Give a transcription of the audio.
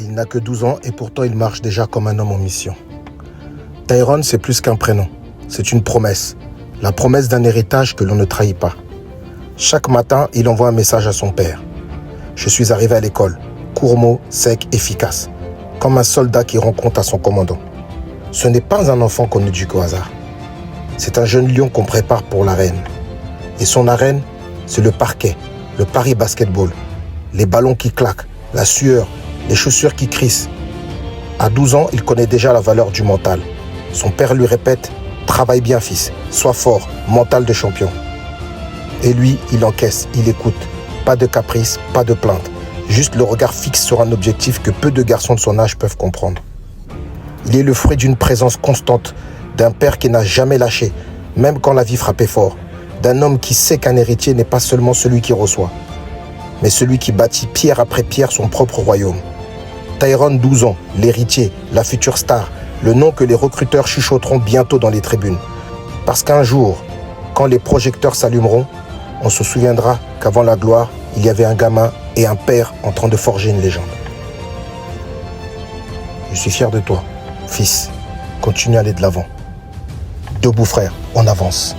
Il n'a que 12 ans et pourtant il marche déjà comme un homme en mission. Tyrone, c'est plus qu'un prénom. C'est une promesse. La promesse d'un héritage que l'on ne trahit pas. Chaque matin, il envoie un message à son père. Je suis arrivé à l'école, court mot, sec, efficace, comme un soldat qui rend compte à son commandant. Ce n'est pas un enfant qu'on éduque au hasard. C'est un jeune lion qu'on prépare pour l'arène. Et son arène, c'est le parquet, le Paris Basketball, les ballons qui claquent, la sueur, les chaussures qui crissent. À 12 ans, il connaît déjà la valeur du mental. Son père lui répète « Travaille bien fils, sois fort, mental de champion ». Et lui, il encaisse, il écoute. Pas de caprice, pas de plainte. Juste le regard fixe sur un objectif que peu de garçons de son âge peuvent comprendre. Il est le fruit d'une présence constante, d'un père qui n'a jamais lâché, même quand la vie frappait fort. D'un homme qui sait qu'un héritier n'est pas seulement celui qui reçoit, mais celui qui bâtit pierre après pierre son propre royaume. Tyrone, 12 ans, l'héritier, la future star, le nom que les recruteurs chuchoteront bientôt dans les tribunes. Parce qu'un jour, quand les projecteurs s'allumeront, on se souviendra qu'avant la gloire, il y avait un gamin et un père en train de forger une légende. Je suis fier de toi, fils. Continue à aller de l'avant. Debout frère, on avance.